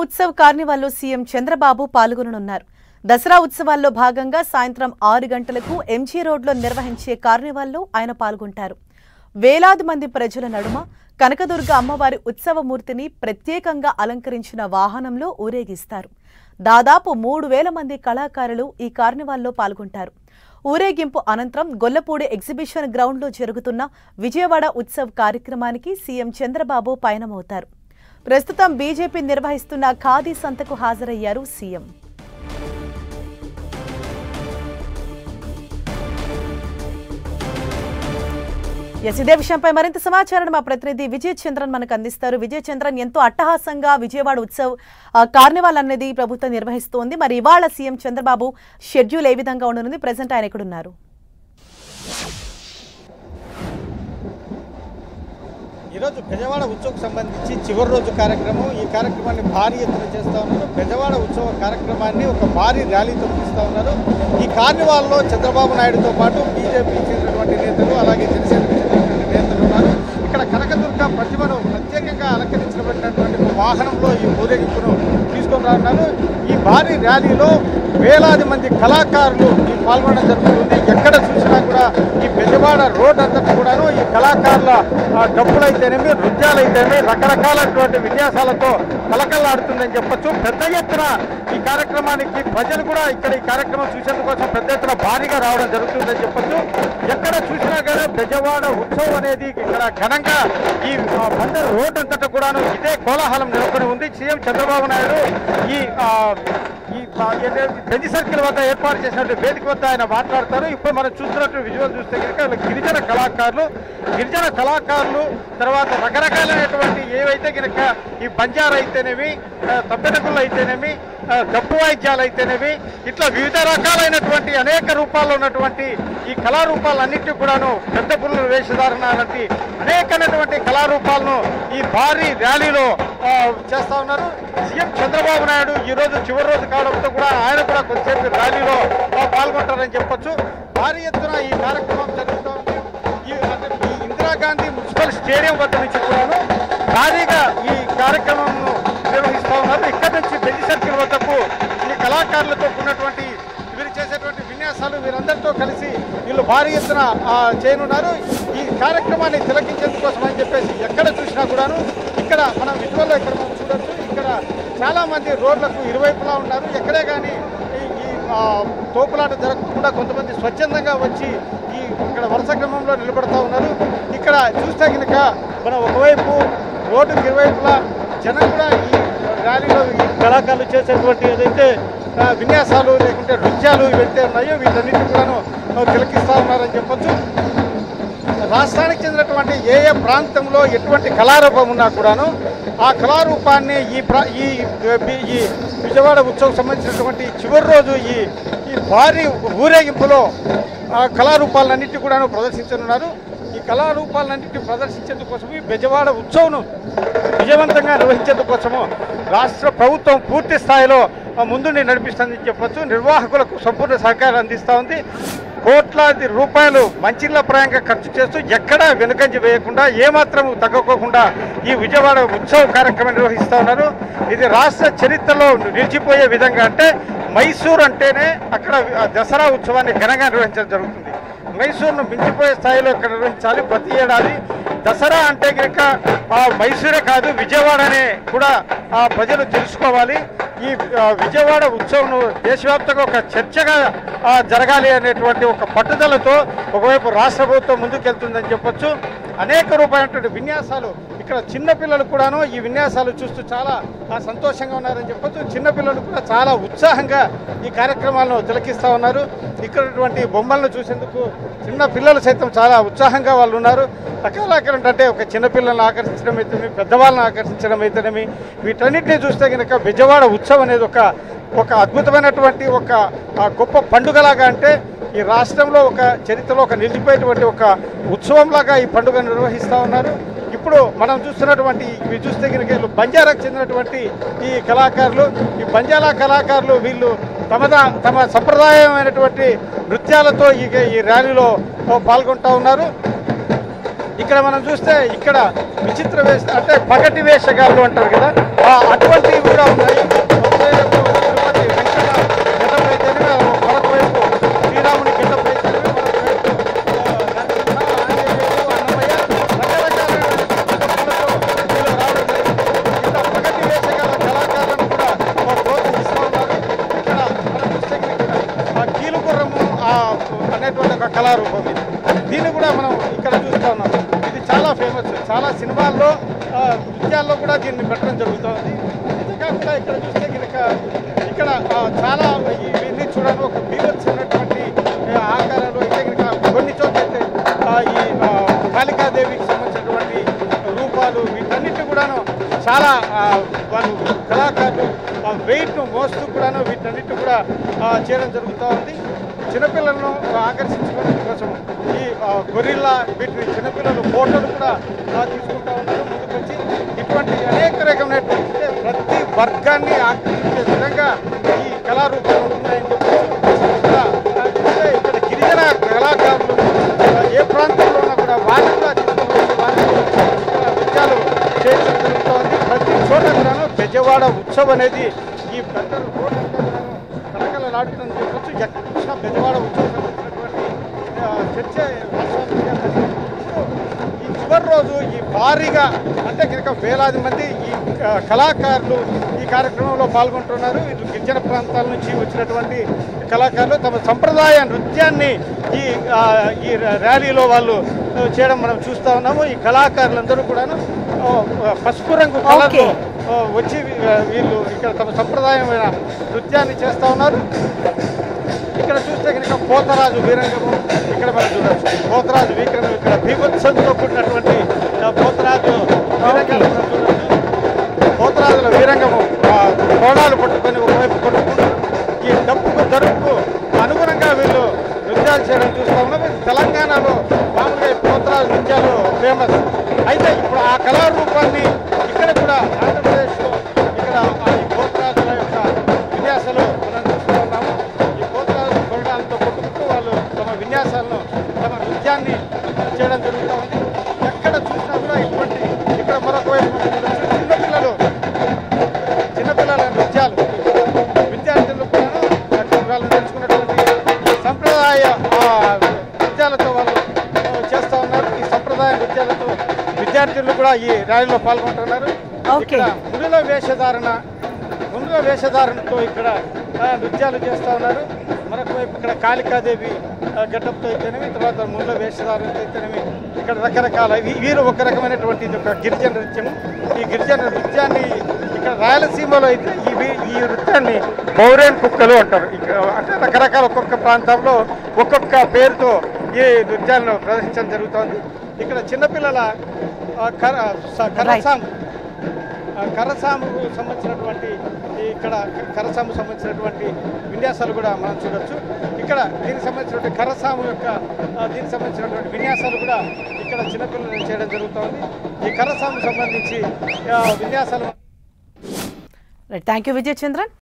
Utsav కార్నివాల్లో CM Chandrababu పాల్గొననున్నారు. Dasara ఉత్సవాల్లో భాగంగా సాయంత్రం 6 గంటలకు ఎంజీ రోడ్లో నిర్వహించే కార్నివాల్లో ఆయన పాల్గొంటారు. వేలాది మంది ప్రజల నడుమ కనకదుర్గ అమ్మవారి ఉత్సవమూర్తిని ప్రత్యేకంగా అలంకరించిన వాహనంలో ఊరేగిస్తారు. దాదాపు 3000 మంది కళాకారులు ఈ కార్నివాల్లో పాల్గొంటారు. ఊరేగింపు అనంతరం గొల్లపూడి ఎగ్జిబిషన్ గ్రౌండ్లో జరుగుతున్న విజయవాడ ఉత్సవ్ కార్యక్రమానికి సీఎం చంద్రబాబు పయనమవుతారు. ప్రస్తుతం బీజేపీ నిర్వహిస్తున్న ఖాదీ సంతకు హాజరయ్యారు సీఎం. ఇదే విషయంపై మరింత సమాచారం మా ప్రతినిధి విజయ్ చంద్రన్ మనకు అందిస్తారు. విజయ్ చంద్రన్, ఎంతో అట్టహాసంగా విజయవాడ ఉత్సవ్ కార్నివాల్ అనేది ప్రభుత్వం నిర్వహిస్తోంది. మరి ఇవాళ సీఎం చంద్రబాబు షెడ్యూల్ ఏ విధంగా ఉండనుంది? ప్రెజెంట్ ఆయన ఎక్కడున్నారు? ఈరోజు బెజవాడ ఉత్సవకు సంబంధించి చివరి రోజు కార్యక్రమం. ఈ కార్యక్రమాన్ని భారీ ఎత్తున చేస్తూ ఉన్నారు. బెజవాడ ఉత్సవ కార్యక్రమాన్ని ఒక భారీ ర్యాలీతో పిలుస్తూ ఉన్నారు. ఈ కార్నివాల్లో చంద్రబాబు నాయుడుతో పాటు బీజేపీ చెందినటువంటి నేతలు, అలాగే జనసేనకు చెందినటువంటి నేతలు ఉన్నారు. ఇక్కడ కనకదుర్గ ప్రతిమను ప్రత్యేకంగా అలంకరించబడినటువంటి వాహనంలో ఈ ఊరేగింపును తీసుకొని రానున్నారు. ఈ భారీ ర్యాలీలో వేలాది మంది కళాకారులు పాల్గొనడం జరుగుతుంది. ఎక్కడ చూసినా కూడా ఈ బెజవాడ రోడ్ అంతటా కూడాను ఈ కళాకారుల డప్పులైతేనేమి, నృత్యాలైతేనేమి రకరకాలైనటువంటి విన్యాసాలతో కలకల్లాడుతుందని చెప్పొచ్చు. పెద్ద ఎత్తున ఈ కార్యక్రమానికి ప్రజలు కూడా ఇక్కడ ఈ కార్యక్రమం చూసేందుకోసం పెద్ద ఎత్తున భారీగా రావడం జరుగుతుందని చెప్పొచ్చు. ఎక్కడ చూసినా కానీ బెజవాడ ఉత్సవం అనేది ఇక్కడ ఘనంగా ఈ బందర్ రోడ్ అంతటా కూడాను ఇదే కోలాహలం నెలకొని ఉంది. సీఎం చంద్రబాబు నాయుడు ఈ బెంజ్ సర్కిల్ వద్ద ఏర్పాటు చేసినట్టు వేదిక వద్ద ఆయన మాట్లాడతారు. ఇప్పుడు మనం చూస్తున్నట్టు విజువల్ చూస్తే కనుక గిరిజన కళాకారులు తర్వాత రకరకాలైనటువంటి ఏవైతే కనుక ఈ బంజారా అయితేనేమి, తప్పెటగుళ్ళు అయితేనేమి, డప్పు వాయిద్యాలు అయితేనేమి, ఇట్లా వివిధ రకాలైనటువంటి అనేక రూపాల్లో ఉన్నటువంటి ఈ కళారూపాలన్నింటినీ కూడాను పెద్ద పుల్ల వేషధారణ లాంటి అనేకమైనటువంటి కళారూపాలను ఈ భారీ ర్యాలీలో చేస్తా ఉన్నారు. సీఎం చంద్రబాబు నాయుడు ఈరోజు చివరి రోజు కావడంతో కూడా ఆయన కూడా కొద్దిసేపు ర్యాలీలో పాల్గొంటారని చెప్పొచ్చు. భారీ ఎత్తున ఈ కార్యక్రమం జరుగుతూ ఉంది. ఈ ఇందిరాగాంధీ మున్సిపల్ స్టేడియం వద్ద నుంచి కూడాను భారీగా ఈ కార్యక్రమంను నిర్వహిస్తూ ఉన్నారు. ఇక్కడ నుంచి బెంజ్ సర్కిల్ వద్దకు ఈ కళాకారులతో ఉన్నటువంటి వీరు చేసేటువంటి విన్యాసాలు వీరందరితో కలిసి వీళ్ళు భారీ ఎత్తున చేయనున్నారు. ఈ కార్యక్రమాన్ని తిలకించేందుకోసం అని చెప్పేసి ఎక్కడ చూసినా కూడాను ఇక్కడ మనం విజువల్లో ఇక్కడ మనం చూడొచ్చు. ఇక్కడ చాలామంది రోడ్లకు ఇరువైపులా ఉన్నారు. ఎక్కడే కానీ ఈ తోపులాట జరగకుండా కొంతమంది స్వచ్ఛందంగా వచ్చి ఇక్కడ వరుస క్రమంలో నిలబడతా ఉన్నారు. ఇక్కడ చూస్తే కనుక మనం ఒకవైపు రోడ్డుకి ఇరువైపులా జనం కూడా ఈ ర్యాలీలో ఈ కళాకారులు చేసేటువంటి ఏదైతే విన్యాసాలు లేకుంటే నృత్యాలు ఇవైతే ఉన్నాయో వీటన్నిటిని కూడాను తిలకిస్తూ ఉన్నారని చెప్పొచ్చు. రాష్ట్రానికి చెందినటువంటి ఏ ప్రాంతంలో ఎటువంటి కళారూపం ఉన్నా కూడాను ఆ కళారూపాన్ని ఈ విజయవాడ ఉత్సవం సంబంధించినటువంటి చివరి రోజు ఈ భారీ ఊరేగింపులో ఆ కళారూపాలన్నింటినీ కూడాను ప్రదర్శించనున్నారు. ఈ కళారూపాలన్నింటినీ ప్రదర్శించేందుకోసము ఈ బెజవాడ ఉత్సవం విజయవంతంగా నిర్వహించేందుకోసము రాష్ట్ర ప్రభుత్వం పూర్తి స్థాయిలో ముందుండి నడిపిస్తుందని చెప్పొచ్చు. నిర్వాహకులకు సంపూర్ణ సహకారం అందిస్తూ ఉంది. కోట్లాది రూపాయలు మంచిళ్ళప్రాయంగా ఖర్చు చేస్తూ ఎక్కడా వెనుకంజ వేయకుండా ఏమాత్రం తగ్గకోకుండా ఈ విజయవాడ ఉత్సవ కార్యక్రమం నిర్వహిస్తూ ఉన్నారు. ఇది రాష్ట్ర చరిత్రలో నిలిచిపోయే విధంగా, అంటే మైసూర్ అంటేనే అక్కడ దసరా ఉత్సవాన్ని ఘనంగా నిర్వహించడం జరుగుతుంది. మైసూరును మించిపోయే స్థాయిలో ఇక్కడ నిర్వహించాలి. ప్రతి ఏడాది దసరా అంటే కనుక మైసూరే కాదు విజయవాడనే కూడా ప్రజలు తెలుసుకోవాలి. ఈ విజయవాడ ఉత్సవం దేశవ్యాప్తంగా ఒక చర్చగా జరగాలి అనేటువంటి ఒక పట్టుదలతో ఒకవైపు రాష్ట్ర ప్రభుత్వం ముందుకెళ్తుందని చెప్పొచ్చు. అనేక రూపాయలైనటువంటి విన్యాసాలు ఇక్కడ చిన్నపిల్లలు కూడాను ఈ విన్యాసాలు చూస్తూ చాలా సంతోషంగా ఉన్నారని చెప్పొచ్చు. చిన్నపిల్లలు కూడా చాలా ఉత్సాహంగా ఈ కార్యక్రమాలను తిలకిస్తూ ఉన్నారు. ఇక్కడటువంటి బొమ్మలను చూసేందుకు చిన్న పిల్లలు సైతం చాలా ఉత్సాహంగా వాళ్ళు ఉన్నారు. రకరకాలంటే ఒక చిన్నపిల్లలను ఆకర్షించడం అయితేనేమి, పెద్దవాళ్ళని ఆకర్షించడం అయితేనేమి, వీటన్నిటినీ చూస్తే కనుక బెజవాడ ఉత్సవం అనేది ఒక అద్భుతమైనటువంటి ఒక గొప్ప పండుగలాగా, అంటే ఈ రాష్ట్రంలో ఒక చరిత్రలో ఒక నిలిచిపోయేటువంటి ఒక ఉత్సవంలాగా ఈ పండుగ నిర్వహిస్తూ ఉన్నారు. ఇప్పుడు మనం చూస్తున్నటువంటి ఇవి చూస్తే కనుక బంజారాకు చెందినటువంటి ఈ కళాకారులు, ఈ బంజారా కళాకారులు వీళ్ళు తమ సంప్రదాయమైనటువంటి నృత్యాలతో ఈ ర్యాలీలో పాల్గొంటూ ఉన్నారు. ఇక్కడ మనం చూస్తే ఇక్కడ విచిత్ర వేష అంటే పగటి వేషగాళ్ళు అంటారు కదా, అటువంటివి కూడా ఉన్నాయి. కళారూపం ఇది. దీన్ని కూడా మనం ఇక్కడ చూస్తూ ఉన్నాం. ఇది చాలా ఫేమస్, చాలా సినిమాల్లో నృత్యాల్లో కూడా దీన్ని పెట్టడం జరుగుతుంది. ఇది కాకుండా ఇక్కడ చూస్తే కనుక ఇక్కడ చాలా ఇవన్నీ చూడడానికి ఒక బీభత్సమైనటువంటి ఆకారాలు అయితే కనుక కొన్ని చోట్ల అయితే ఈ కాళికాదేవికి సంబంధించినటువంటి రూపాలు వీటన్నిటి కూడాను చాలా వాళ్ళు కళాకారులు వెయిట్ను మోస్తూ కూడాను వీటన్నిటి కూడా చేయడం జరుగుతూ ఉంది. చిన్నపిల్లలను ఆకర్షించుకోవడం కోసం ఈ గొరిల్లా వీటిని చిన్నపిల్లలు ఫోటోలు కూడా తీసుకుంటూ ఉన్నారు. ముందుకు వచ్చి ఇటువంటి అనేక రకమైనటువంటి ప్రతి వర్గాన్ని ఆకర్షించే విధంగా ఈ కళారూపాలు ఉంటున్నాయని చెప్పి ఇక్కడ గిరిజన కళాకారులు ఏ ప్రాంతంలో ఉన్నా కూడా వారిని కూడా తీసుకుని వారిని నృత్యాలు చేయడం జరుగుతోంది. ప్రతి చోట కూడాను బెజవాడ ఉత్సవం అనేది ఈ పెద్ద రోడ్డు కళకళలాడుతుందని చెప్పొచ్చు. ఎక్కడ చూసినా బెజవాడ ఉత్సవం సంబంధించినటువంటి చర్చ ఈ చివరి రోజు ఈ భారీగా అంటే కనుక వేలాది మంది ఈ కళాకారులు ఈ కార్యక్రమంలో పాల్గొంటున్నారు. వీళ్ళు గిరిజన ప్రాంతాల నుంచి వచ్చినటువంటి కళాకారులు తమ సంప్రదాయ నృత్యాన్ని ఈ ర్యాలీలో వాళ్ళు చేయడం మనం చూస్తూ ఉన్నాము. ఈ కళాకారులందరూ కూడాను పసుపు రంగు కళతో వచ్చి వీళ్ళు ఇక్కడ తమ సంప్రదాయమైన నృత్యాన్ని చేస్తూ ఉన్నారు. ఇక్కడ చూస్తే కనుక పోతరాజు వీరంగము ఇక్కడ మనం చూడవచ్చు. పోతరాజు వీరంగం ఇక్కడ బీభత్సంతో కూడినటువంటి పోతరాజు వీరంగం చూడవచ్చు. పోతరాజుల వీరంగము కోణాలు పట్టుకొని ఒకవైపు కొట్టుకుంటూ ఈ డప్పుకు దరుపుకు అనుగుణంగా వీళ్ళు నృత్యాలు చేయడం చూస్తూ ఉన్నాం. తెలంగాణలో మామూలుగా పోతరాజు నృత్యాలు ఫేమస్. అయితే ఇప్పుడు ఆ కళారూపాన్ని ఇక్కడ కూడా ఆంధ్రప్రదేశ్లో ఇక్కడ ఈ పోతరాజుల యొక్క విన్యాసాలు మనం చూస్తూ ఉన్నాము. ఈ పోతరాజు కొరడాలతో కొట్టుకుంటూ వాళ్ళు తమ విన్యాసాలను తమ నృత్యాన్ని చేయడం జరుగుతూ ఉంది. ఎక్కడ చూసినా కూడా ఇటువంటి ఇక్కడ మరొక వైపు చిన్నపిల్లల నృత్యాలు విద్యార్థులు కూడా వాళ్ళు తెలుసుకున్నటువంటి సంప్రదాయ నృత్యాలతో వాళ్ళు చేస్తూ ఉన్నారు. ఈ సంప్రదాయ నృత్యాలతో విద్యార్థులు కూడా ఈ ర్యాలీలో పాల్గొంటున్నారు. ఇక్కడ మునుల వేషధారణతో ఇక్కడ నృత్యాలు చేస్తూ ఉన్నారు. మరొక వైపు ఇక్కడ కాళికాదేవి గెటప్తో అయితేనేమి, తర్వాత మునుల వేషధారణతో అయితేనేమి ఇక్కడ రకరకాల వీరు ఒక రకమైనటువంటి ఒక గిరిజన నృత్యం. ఈ గిరిజన నృత్యాన్ని ఇక్కడ రాయలసీమలో అయితే ఈ నృత్యాన్ని బౌరేన్ కుక్కలు అంటారు. అంటే రకరకాల ఒక్కొక్క ప్రాంతంలో ఒక్కొక్క పేరుతో ఈ నృత్యాలను ప్రదర్శించడం జరుగుతోంది. ఇక్కడ చిన్నపిల్లల కరసాముకు సంబంధించినటువంటి సంబంధించినటువంటి విన్యాసాలు కూడా మనం చూడొచ్చు. ఇక్కడ దీనికి సంబంధించినటువంటి దీనికి సంబంధించినటువంటి విన్యాసాలు కూడా ఇక్కడ చిన్నపిల్లలు చేయడం జరుగుతోంది. ఈ కరసాము సంబంధించి విన్యాసాలు. Thank you Vijay Chandran.